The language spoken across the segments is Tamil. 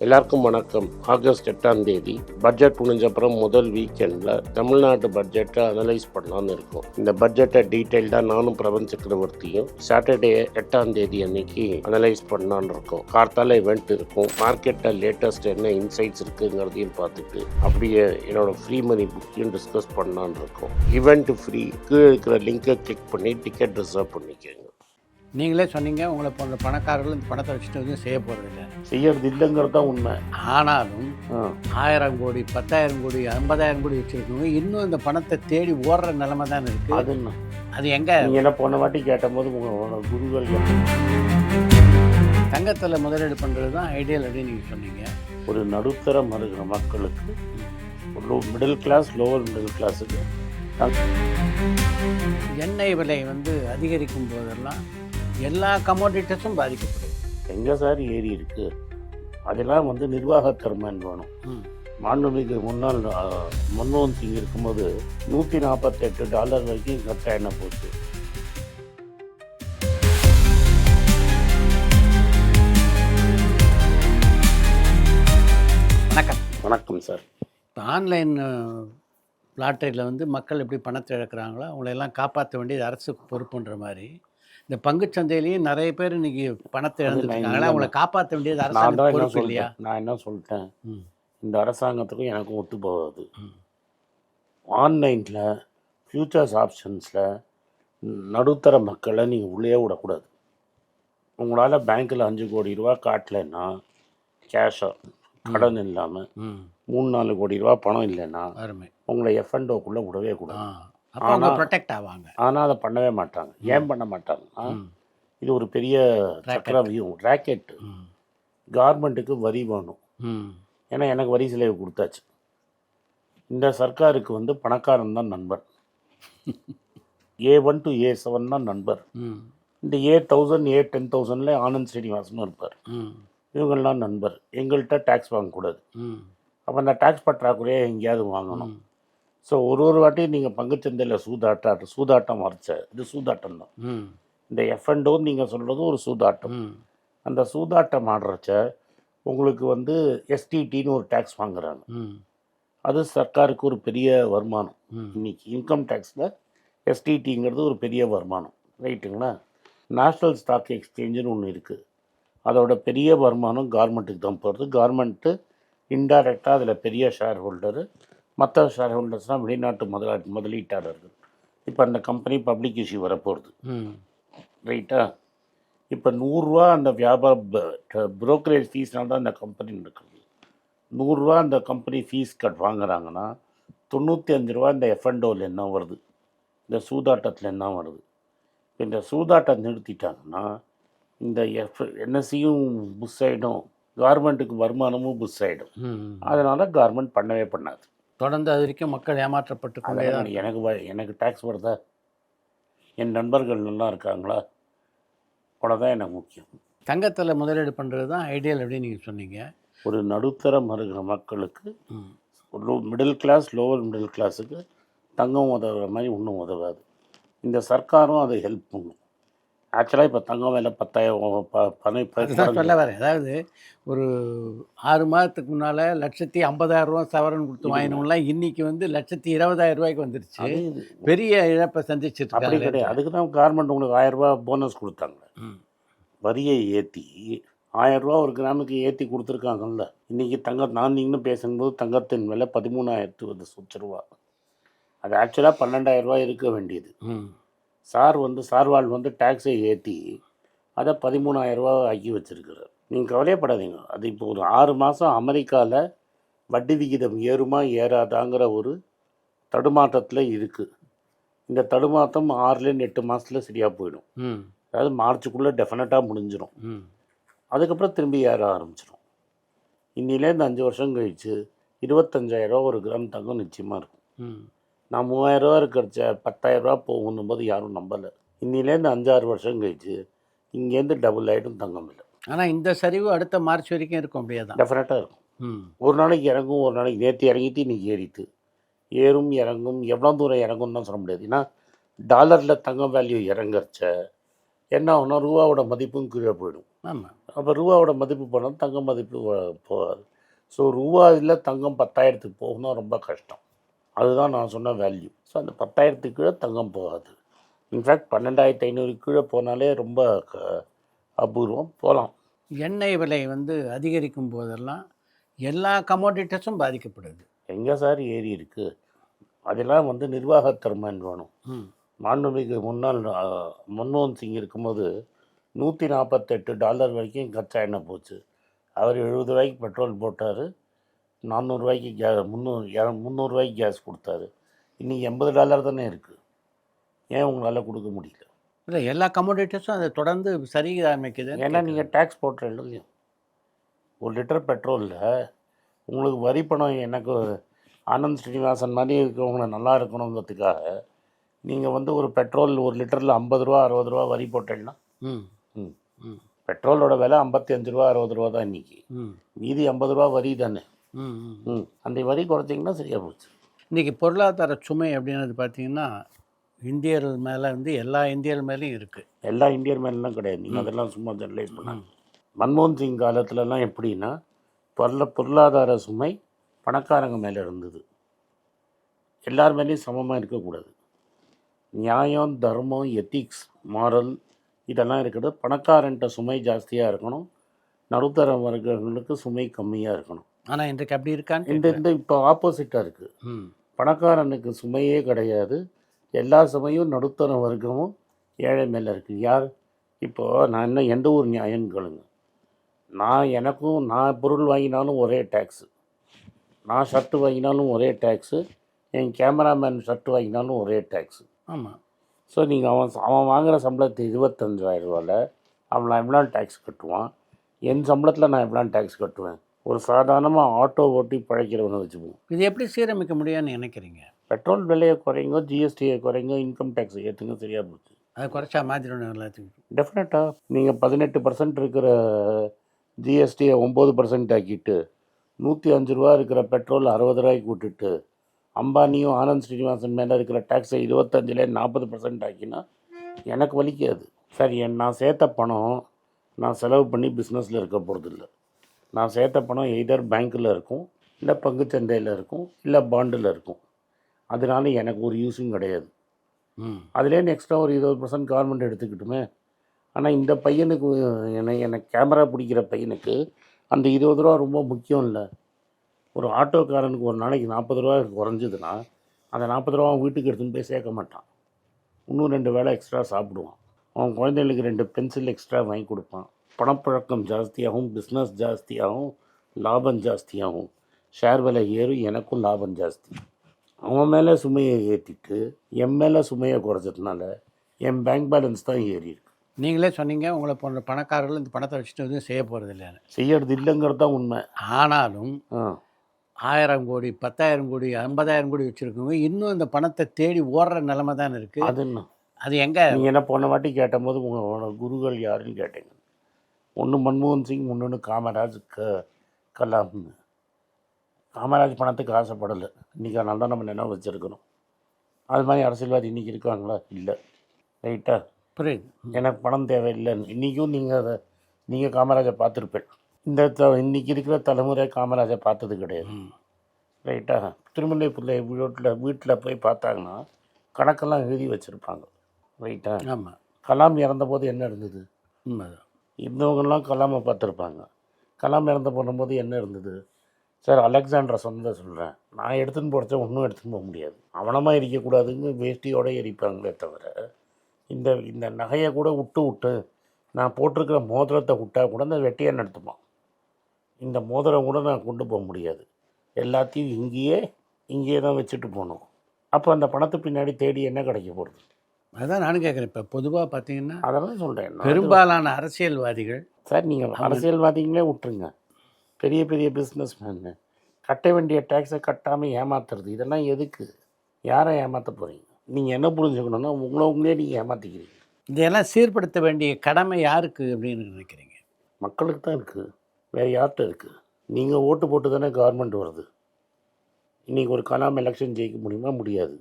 எல்லாருக்கும் வணக்கம். ஆகஸ்ட் 8ஆம் தேதி பட்ஜெட் முடிஞ்சப்புறம் முதல் வீக்கெண்டில் தமிழ்நாட்டு பட்ஜெட்டை அனலைஸ் பண்ணலான்னு இருக்கோம். இந்த பட்ஜெட்டை டீட்டெயில்டாக நானும் பிரபஞ்ச சக்கரவர்த்தியும் சாட்டர்டே 8ஆம் தேதி அன்னைக்கு அனலைஸ் பண்ணலான்னு இருக்கோம். கார்த்தால இவெண்ட் இருக்கும். மார்க்கெட்டில் லேட்டஸ்ட் என்ன இன்சைட்ஸ் இருக்குங்கிறதையும் பார்த்துட்டு அப்படியே என்னோட ஃப்ரீ மணி புக்கையும் டிஸ்கஸ் பண்ணலான்னு இருக்கோம். இவெண்ட் ஃப்ரீ கீழே இருக்கிற லிங்கை கிளிக் பண்ணி டிக்கெட் ரிசர்வ் பண்ணிக்கோங்க. நீங்களே சொன்னீங்க உங்களை போன்ற பணக்காரர்கள் இந்த பணத்தை வச்சுட்டு எதுவும் செய்ய போகிறதில்ல. செய்யறது இல்லைங்கிறது தான் உண்மை. ஆனாலும் 1000 கோடி 10,000 கோடி 50,000 கோடி வச்சுருக்கவங்க இன்னும் இந்த பணத்தை தேடி ஓடுற நிலைமை தான் இருக்குது. அது எங்கே? நீங்கள் என்ன போன வாட்டி கேட்டபோது உங்கள் குருகள் தங்கத்தில் முதலீடு பண்ணுறது தான் ஐடியல் அப்படின்னு நீங்கள் சொன்னீங்க. ஒரு நடுத்தரம் இருக்கிற மக்களுக்கு, மிடில் கிளாஸ் லோவர் மிடில் கிளாஸுக்கு எண்ணெய் விலை அதிகரிக்கும் போதெல்லாம் எல்லா கமோடிட்டிஸும் பாதிக்கப்படுது. எங்கே சார் ஏறி இருக்கு? அதெல்லாம் நிர்வாகத்திறமைன்னு வேணும். மாண்புமிகு முன்னாள் மன்மோகன் சிங் இருக்கும்போது $148 வரைக்கும் கட்ட எண்ணெய் போச்சு. வணக்கம் சார். ஆன்லைன் லாட்டரியில் மக்கள் எப்படி பணத்தை இழக்கிறாங்களோ அவங்களெல்லாம் காப்பாற்ற வேண்டியது அரசுக்கு பொறுப்புன்ற மாதிரி இந்த பங்குச்சந்தையிலையும் நிறைய பேர் இன்னைக்கு பணத்தை இழந்துருக்காங்களா, அவங்கள காப்பாற்ற வேண்டியது அரசாங்க பொறுப்பு இல்லையா? நான் என்ன சொல்லிட்டேன், இந்த அரசாங்கத்துக்கும் எனக்கும் ஒத்து போகாது. ஆன்லைனில் ஃபியூச்சர்ஸ் ஆப்ஷன்ஸில் நடுத்தர மக்களை நீங்கள் உள்ளே விடக்கூடாது. உங்களால் பேங்க்கில் 5 கோடி ரூபா காட்டலைன்னா, கேஷாக கடன் இல்லாமல் 3-4 கோடி ரூபா பணம் இல்லைன்னா உங்களை எஃப்என்டோக்குள்ளே விடவே கூடாது. ஆனால் ப்ரொடெக்ட் ஆவாங்க. ஆனால் அதை பண்ணவே மாட்டாங்க. ஏன் பண்ண மாட்டாங்க? இது ஒரு பெரிய சக்கரவியூ ராக்கெட்டு. கவர்மெண்ட்டுக்கு வரி வேணும். ஏன்னா எனக்கு வரி செலவு கொடுத்தாச்சு. இந்த சர்க்காருக்கு பணக்காரன் தான் நண்பர். A1 to A7 தான் நண்பர். இந்த A1000 A10,000 ஆனந்த் ஸ்ரீனிவாசனும் இருப்பார். இவங்கள்லாம் நண்பர். எங்கள்கிட்ட டேக்ஸ் வாங்கக்கூடாது. அப்போ அந்த டேக்ஸ் பற்றாக்குறையே எங்கேயாவது வாங்கணும். ஸோ ஒரு வாட்டி நீங்கள் பங்குச்சந்தையில் சூதாட்டம் வரைச்ச இது சூதாட்டம் தான். இந்த எஃப்என்டோ நீங்கள் சொல்கிறது ஒரு சூதாட்டம். அந்த சூதாட்டம் ஆடுறச்ச உங்களுக்கு எஸ்டிடின்னு ஒரு டேக்ஸ் வாங்குறாங்க. அது சர்க்காருக்கு ஒரு பெரிய வருமானம். இன்னைக்கு இன்கம் டேக்ஸில் எஸ்டிடிங்கிறது ஒரு பெரிய வருமானம், ரைட்டுங்களா? நேஷ்னல் ஸ்டாக் எக்ஸ்சேஞ்சுன்னு ஒன்று இருக்குது. அதோட பெரிய வருமானம் கவர்மெண்ட்டுக்கு தான் போகிறது. கவர்மெண்ட்டு இன்டைரக்டாக அதில் பெரிய ஷேர் ஹோல்டரு. மற்ற ஷேர் ஹோல்டர்ஸ்னால் வெளிநாட்டு முதலீட்டாளர்கள். இப்போ அந்த கம்பெனி பப்ளிக் இஷ்யூ வரப்போகிறது, ரைட்டா? இப்போ 100 ரூபா அந்த புரோக்கரேஜ் ஃபீஸ்னால தான் அந்த கம்பெனி இருக்குது. 100 ரூபா அந்த கம்பெனி ஃபீஸ் வாங்குறாங்கன்னா 95 ரூபா இந்த எஃப்என்டோவில் என்ன வருது, இந்த சூதாட்டத்தில் என்ன வருது. இப்போ இந்த சூதாட்டம் நிறுத்திட்டாங்கன்னா இந்த என்எஸ்சியும் புஷ் ஆகிடும், கவர்மெண்ட்டுக்கு வருமானமும் புஷ் ஆகிடும். அதனால் கவர்மெண்ட் பண்ணவே பண்ணாது. தொடர்ந்து அது வரைக்கும் மக்கள் ஏமாற்றப்பட்டு கொண்டே தான். எனக்கு டேக்ஸ் வருதா, என் நண்பர்கள் நல்லா இருக்காங்களா, அவ்வளோதான் எனக்கு முக்கியம். தங்கத்தில் முதலீடு பண்ணுறது தான் ஐடியல் அப்படின்னு நீங்கள் சொன்னீங்க. ஒரு நடுத்தரம் இருக்கிற மக்களுக்கு, ஒரு மிடில் கிளாஸ் லோவர் மிடில் கிளாஸுக்கு தங்கம் உதவுற மாதிரி ஒன்றும் உதவாது. இந்த சர்க்காரும் அதை ஹெல்ப் பண்ணும். ஆக்சுவலாக இப்போ தங்கம் விலை 10,000 சொல்ல வரேன். அதாவது ஒரு 6 மாதத்துக்கு முன்னால் 1,50,000 ரூபா சவரன் கொடுத்து வாங்கினவங்களாம் இன்றைக்கி 1,20,000 ரூபாய்க்கு வந்துருச்சு. பெரிய இழப்பை சந்திச்சுட்டு. அப்படி கிடையாது. அதுக்கு தான் கவர்மெண்ட் உங்களுக்கு 1000 ரூபா போனஸ் கொடுத்தாங்க. வரியை ஏற்றி 1000 ரூபா ஒரு கிராமுக்கு ஏற்றி கொடுத்துருக்காங்கல்ல. இன்றைக்கி நான் நீங்களும் பேசும்போது தங்கத்தின் விலை 13,000 ரூபா. அது ஆக்சுவலாக 12,000 ரூபா இருக்க வேண்டியது. சார்வால் டேக்ஸை ஏற்றி அதை 13,000 ரூபா ஆக்கி வச்சுருக்கிறார். நீங்கள் கவலையப்படாதீங்க. அது இப்போ ஒரு 6 மாதம் அமெரிக்காவில் வட்டி விகிதம் ஏறுமா ஏறாதாங்கிற ஒரு தடுமாற்றத்தில் இருக்குது. இந்த தடுமாற்றம் 6லேருந்து 8 மாதத்தில் சரியாக போயிடும். அதாவது மார்ச்சுக்குள்ளே டெஃபினட்டாக முடிஞ்சிடும். அதுக்கப்புறம் திரும்பி ஏற ஆரம்பிச்சிடும். இன்னிலேருந்து 5 வருஷம் கழித்து 25,000 ரூபா ஒரு கிராம் தங்கம் நிச்சயமாக இருக்கும். நான் 3,000 ரூபா இருக்கிறச்ச 10,000 ரூபா போகணும் போது யாரும் நம்பலை. இன்னிலேருந்து 5-6 வருஷம் கழிச்சு இங்கேருந்து டபுள் ஆகிடும் தங்கம் இல்லை. ஆனால் இந்த சரிவு அடுத்த மார்ச் வரைக்கும் இருக்கும். அப்படியே தான் டெஃபினட்டாக இருக்கும். ஒரு நாளைக்கு இறங்கும், ஒரு நாளைக்கு நேற்று இறங்கிட்டு இன்றைக்கி ஏறிட்டு ஏறும் இறங்கும். எவ்வளோ தூரம் இறங்கும்னு தான் சொல்ல முடியாது. ஏன்னா டாலரில் தங்கம் வேல்யூ இறங்குறச்ச என்ன ஆகும்னா ரூபாவோட மதிப்பும் கீழே போயிடும். ஆமாம். அப்போ ரூபாவோட மதிப்பு போனால் தங்க மதிப்பு போகாது. ஸோ ரூபாயில் தங்கம் 10,000க்கு போகணும்னா ரொம்ப கஷ்டம். அதுதான் நான் சொன்ன வேல்யூ. ஸோ அந்த 10,000க்கு கீழே தங்கம் போகாது. இன்ஃபேக்ட் 12,500 கீழே போனாலே ரொம்ப அபூர்வம். போகலாம். எண்ணெய் விலை வந்து அதிகரிக்கும் போதெல்லாம் எல்லா கமோடிட்டிஸும் பாதிக்கப்படுது. எங்கே சார் ஏறி இருக்குது? அதெல்லாம் வந்து நிர்வாகத்திறமைன்னு வேணும். ம். மாண்புமிகு முன்னாள் மன்மோகன் சிங் இருக்கும்போது $148 வரைக்கும் கச்சா எண்ணெய் போச்சு. அவர் 70 ரூபாய்க்கு பெட்ரோல் போட்டார், 400 ரூபாய்க்கு 300 ரூபாய்க்கு கேஸ் கொடுத்தாரு. இன்றைக்கி $80 தானே இருக்குது. ஏன் உங்களால் கொடுக்க முடியல? இல்லை, எல்லா கமோடிட்டிஸும் அதை தொடர்ந்து சரிக ஆரம்பிக்குது. ஏன்னா நீங்கள் டேக்ஸ் போட்டுறீங்க இல்லையா? 1 லிட்டர் பெட்ரோலில் உங்களுக்கு வரி பணம் எனக்கு ஆனந்த் ஸ்ரீனிவாசன் மாதிரி இருக்கிறவங்க நல்லா இருக்கணுங்கிறதுக்காக நீங்கள் வந்து ஒரு பெட்ரோல் 1 லிட்டரில் 50 ரூபா 60 ரூபா வரி போட்டீங்கன்னா ம் ம் ம் பெட்ரோலோட விலை 55 ரூபா 60 ரூபா தான் இன்றைக்கி. ம் மீதி 50 ரூபா வரி தானே. ம் ம் ம் அந்த வரி குறைச்சிங்கன்னா சரியாக போச்சு. இன்றைக்கி பொருளாதார சுமை அப்படின்றது பார்த்திங்கன்னா இந்தியர்கள் மேலே வந்து எல்லா இந்தியர்கள் மேலேயும் இருக்குது. எல்லா இந்தியர் மேலாம் கிடையாது. நீங்கள் அதெல்லாம் சும்மா ஜெனரலைஸ் பண்ணாங்க. மன்மோகன் சிங் காலத்துலலாம் எப்படின்னா பொருளாதார சுமை பணக்காரங்க மேலே இருந்தது. எல்லார் மேலேயும் சமமாக இருக்கக்கூடாது. நியாயம், தர்மம், எத்திக்ஸ், மாரல் இதெல்லாம் இருக்கிறது. பணக்காரன்ட்ட சுமை ஜாஸ்தியாக இருக்கணும், நடுத்தர வர்க்கங்களுக்கு சுமை கம்மியாக இருக்கணும். ஆனால் இன்றைக்கு அப்படி இருக்கான்னு இந்த இப்போ ஆப்போசிட்டாக இருக்குது. ம் பணக்காரனுக்கு சுமையே கிடையாது, எல்லா சுமையும் நடுத்தர வர்க்கமும் ஏழை மேலே இருக்குது. யார் இப்போது நான் என்ன எந்த ஊர் நியாயம்னு கேளுங்க. நான் பொருள் வாங்கினாலும் ஒரே டேக்ஸு, நான் ஷர்ட்டு வாங்கினாலும் ஒரே டேக்ஸு, என் கேமராமேன் ஷர்ட்டு வாங்கினாலும் ஒரே டேக்ஸு. ஆமாம். ஸோ நீங்கள் அவன் வாங்குகிற சம்பளத்தை 25,000 ரூபாயில் அவன் எவ்வளோ டேக்ஸ் கட்டுவான்? என் சம்பளத்தில் நான் எவ்வளோ டேக்ஸ் கட்டுவேன்? ஒரு சாதாரணமாக ஆட்டோ ஓட்டி பழைக்கிறவனை வச்சுப்போம். இது எப்படி சீரமைக்க முடியும்னு நினைக்கிறீங்க? பெட்ரோல் விலையை குறைங்க, ஜிஎஸ்டியை குறைங்க, இன்கம் டேக்ஸ் ஏற்றுங்க, சரியாக போச்சு. அதை குறைச்சா மாற்றிடணும் எல்லாத்துக்கும். டெஃபினட்டாக நீங்கள் 18% இருக்கிற ஜிஎஸ்டியை 9% ஆக்கிட்டு 105 ரூபா இருக்கிற பெட்ரோல் 60 ரூபாய்க்கு விட்டுட்டு அம்பானியும் ஆனந்த் ஸ்ரீனிவாசன் மேலே இருக்கிற டேக்ஸை 25லே 40% ஆக்கினா எனக்கு வலிக்காது. சரி, நான் சேர்த்த பணம் நான் செலவு பண்ணி பிஸ்னஸில் இருக்க போகிறதில்ல. நான் சேர்த்த பணம் எய்தர் பேங்க்கில் இருக்கும், இல்லை பங்குச்சந்தையில் இருக்கும், இல்லை பாண்டில் இருக்கும். அதனால எனக்கு ஒரு யூஸும் கிடையாது. அதுலேருந்து எக்ஸ்ட்ரா ஒரு 20% கவர்மெண்ட் எடுத்துக்கிட்டுமே. ஆனால் இந்த பையனுக்கு எனக்கு கேமரா பிடிக்கிற பையனுக்கு அந்த 20 ரூபா ரொம்ப முக்கியம் இல்லை. ஒரு ஆட்டோக்காரனுக்கு ஒரு நாளைக்கு 40 ரூபா குறைஞ்சதுன்னா அந்த 40 ரூபா வீட்டுக்கு எடுத்துன்னு போய் சேர்க்க மாட்டான். இன்னும் 2 வேளை எக்ஸ்ட்ரா சாப்பிடுவான். அவன் குழந்தைகளுக்கு 2 பென்சில் எக்ஸ்ட்ரா வாங்கி கொடுப்பான். பணப்பழக்கம் ஜாஸ்தியாகும், பிஸ்னஸ் ஜாஸ்தியாகும், லாபம் ஜாஸ்தியாகும், ஷேர் விலை ஏறும், எனக்கும் லாபம் ஜாஸ்தி. அவன் மேலே சுமையை ஏற்றிட்டு என் மேலே சுமையை குறைச்சதுனால என் பேங்க் பேலன்ஸ் தான் ஏறி இருக்கு. நீங்களே சொன்னீங்க உங்களை போன்ற பணக்காரர்கள் இந்த பணத்தை வச்சுட்டு எதுவும் செய்ய போகிறது இல்லைன்னு. செய்யறது இல்லைங்கிறது தான் உண்மை. ஆனாலும் 1000 கோடி 10,000 கோடி 50,000 கோடி வச்சுருக்கவங்க இன்னும் இந்த பணத்தை தேடி ஓடுற நிலைமை தான் இருக்குது. அது என்ன அது எங்கே? நீங்கள் என்ன போன வாட்டி கேட்டபோது உங்களோட குருகள் யாருன்னு கேட்டீங்க. ஒன்று மன்மோகன் சிங், இன்னொன்று காமராஜ், கலாம்னு. காமராஜ் பணத்துக்கு ஆசைப்படலை. இன்றைக்கி அதனால தான் நம்ம நினைவு வச்சுருக்கணும். அது மாதிரி அரசியல்வாதி இன்றைக்கி இருக்காங்களா? இல்லை. ரைட்டா? புரியுது. எனக்கு பணம் தேவையில்லைன்னு இன்றைக்கும் நீங்கள் காமராஜை பார்த்துருப்பேன். இன்றைக்கி இருக்கிற தலைமுறை காமராஜை பார்த்தது கிடையாது. ரைட்டா? திருமலை பிள்ளை வீட்டில் போய் பார்த்தாங்கன்னா கணக்கெல்லாம் எழுதி வச்சுருப்பாங்க. ரைட்டா? ஆமாம். கலாம் இறந்தபோது என்ன இருந்தது? உண்மைதான். இருந்தவங்கெல்லாம் கலாமை பார்த்துருப்பாங்க. கலாம் இறந்து போகும்போது என்ன இருந்தது? சார், அலெக்சாண்டரை சொன்னதை சொல்கிறேன். நான் எடுத்துன்னு போகிறச்ச ஒன்றும் எடுத்துன்னு போக முடியாது. அவனமாக எரிக்கக்கூடாதுன்னு வேஷ்டியோடு எரிப்பாங்களே தவிர இந்த நகையை கூட விட்டு நான் போட்டிருக்கிற மோதிரத்தை விட்டால் கூட அந்த வெட்டியை நடத்துப்பான். இந்த மோதிரம் கூட நான் கொண்டு போக முடியாது. எல்லாத்தையும் இங்கேயே தான் வச்சுட்டு போகணும். அப்போ அந்த பணத்தை பின்னாடி தேடி என்ன கிடைக்க போகிறது? அதுதான் நானும் கேட்குறேன். இப்போ பொதுவாக பார்த்தீங்கன்னா அதெல்லாம் சொல்கிறேன். பெரும்பாலான அரசியல்வாதிகள், சார், நீங்கள் அரசியல்வாதிகளே விட்டுருங்க, பெரிய பெரிய பிஸ்னஸ் மேனு கட்ட வேண்டிய டேக்ஸை கட்டாமல் ஏமாத்துறது, இதெல்லாம் எதுக்கு? யாரை ஏமாற்ற போகிறீங்க? நீங்கள் என்ன புரிஞ்சுக்கணுன்னா உங்களே நீங்கள் ஏமாற்றிக்கிறீங்க. இதையெல்லாம் சீர்படுத்த வேண்டிய கடமை யாருக்கு அப்படின்னு நினைக்கிறீங்க? மக்களுக்கு தான் இருக்குது. வேறு யார்கிட்ட இருக்குது? நீங்கள் ஓட்டு போட்டு தானே கவர்மெண்ட் வருது. இன்றைக்கி ஒரு கலாம் எலெக்ஷன் ஜெயிக்க முடியுமா? முடியாது.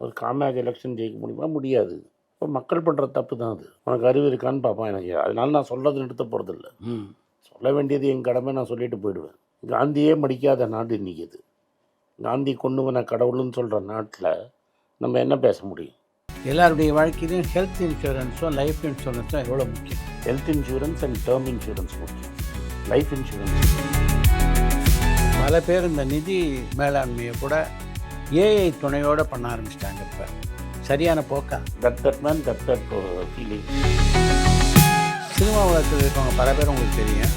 ஒரு காமராஜ் எலெக்ஷன் ஜெயிக்க முடியுமா? முடியாது. இப்போ மக்கள் பண்ணுற தப்பு தான் அது. உனக்கு அறிவு இருக்கான்னு பார்ப்பான் எனக்கு. அதனால நான் சொல்கிறது நிறுத்த போகிறதில்ல. சொல்ல வேண்டியது என் கடமை, நான் சொல்லிட்டு போயிடுவேன். காந்தியே மடிக்காத நாடு இன்றைக்கி இது. காந்தி கொண்டு வந்த கடவுள்னு சொல்கிற நாட்டில் நம்ம என்ன பேச முடியும்? எல்லாருடைய வாழ்க்கையிலையும் ஹெல்த் இன்சூரன்ஸும் லைஃப் இன்சூரன்ஸும் எவ்வளோ முக்கியம். Health insurance and term insurance முக்கியம். லைஃப் இன்சூரன்ஸ் பல பேர் இந்த நிதி மேலாண்மையை கூட ஏஐ துணையோடு பண்ண ஆரம்பிச்சிட்டாங்க. இப்போ சரியான போக்கா? That man that feeling. Cinema உலகத்தில் இருக்கவங்க பல பேர் உங்களுக்கு தெரியும்.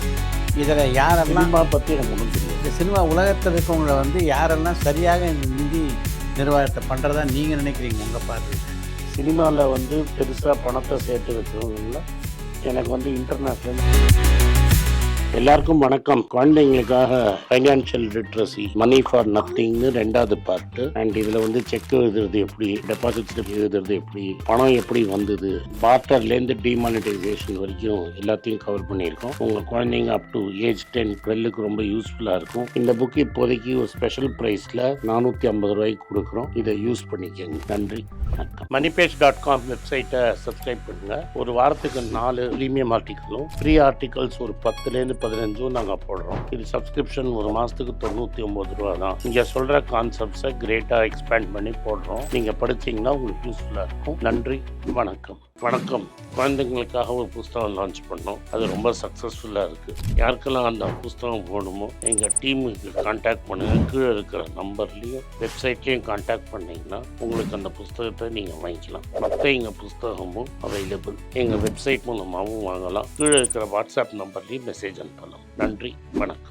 இதில் யாரெல்லாம் சினிமா பற்றி எனக்கு ஒன்றும் தெரியும். இந்த சினிமா உலகத்தில் இருக்கவங்கள வந்து யாரெல்லாம் சரியாக இந்த நிதி நிர்வாகத்தை பண்ணுறதா நீங்கள் நினைக்கிறீங்க உங்கள் பார்வையில்? சினிமாவில் வந்து பெருசாக பணத்தை சேர்த்து வச்சவங்கள எனக்கு வந்து இன்டர்நேஷ்னல். எல்லாருக்கும் வணக்கம். குழந்தைங்களுக்காக ஃபைனான்ஷியல் லிட்ரஸி, மணி ஃபார் நத்திங்னு 2வது பார்ட்டு. அண்ட் இதில் வந்து செக் எழுதுறது எப்படி, டெபாசிட் ஸ்லிப் எழுதுறது எப்படி, பணம் எப்படி வந்தது, பார்ட்டர்லேருந்து டிமானிட்டைசேஷன் வரைக்கும் எல்லாத்தையும் கவர் பண்ணியிருக்கோம். உங்கள் குழந்தைங்க அப் டு ஏஜ் 10-12க்கு ரொம்ப யூஸ்ஃபுல்லாக இருக்கும். இந்த புக் இப்போதைக்கு ஒரு ஸ்பெஷல் ப்ரைஸில் 450 ரூபாய்க்கு கொடுக்குறோம். இதை யூஸ் பண்ணிக்கங்க. நன்றி, வணக்கம். moneypage.com வெப்சைட்டை சப்ஸ்கிரைப் பண்ணுங்கள். ஒரு வாரத்துக்கு 4 ப்ரீமியம் ஆர்டிக்கலும் ஃப்ரீ ஆர்டிகல்ஸ் ஒரு 10லேருந்து 15 நாங்கள் போடுறோம். இது சப்ஸ்கிரிப்ஷன் ஒரு மாதத்துக்கு 99 ரூபா தான். இங்கே சொல்கிற கான்செப்ட்ஸை கிரேட்டாக எக்ஸ்பேண்ட் பண்ணி போடுறோம். நீங்கள் படிச்சிங்கன்னா உங்களுக்கு யூஸ்ஃபுல்லாக இருக்கும். நன்றி, வணக்கம். வணக்கம். குழந்தைங்களுக்காக ஒரு புஸ்தகம் லான்ச் பண்ணோம். அது ரொம்ப சக்ஸஸ்ஃபுல்லாக இருக்குது. யாருக்கெல்லாம் அந்த புஸ்தகம் போடணுமோ எங்கள் டீமுக்கு கான்டாக்ட் பண்ணுங்கள். கீழே இருக்கிற நம்பர்லேயும் வெப்சைட்லேயும் கான்டாக்ட் பண்ணிங்கன்னா உங்களுக்கு அந்த புஸ்தகத்தை நீங்கள் வாங்கிக்கலாம். மற்ற எங்கள் புஸ்தகமும் அவைலபிள். எங்கள் வெப்சைட் மூலமாகவும் வாங்கலாம். கீழே இருக்கிற வாட்ஸ்அப் நம்பர்லேயும் மெசேஜ் அனுப்பலாம். நன்றி, வணக்கம்.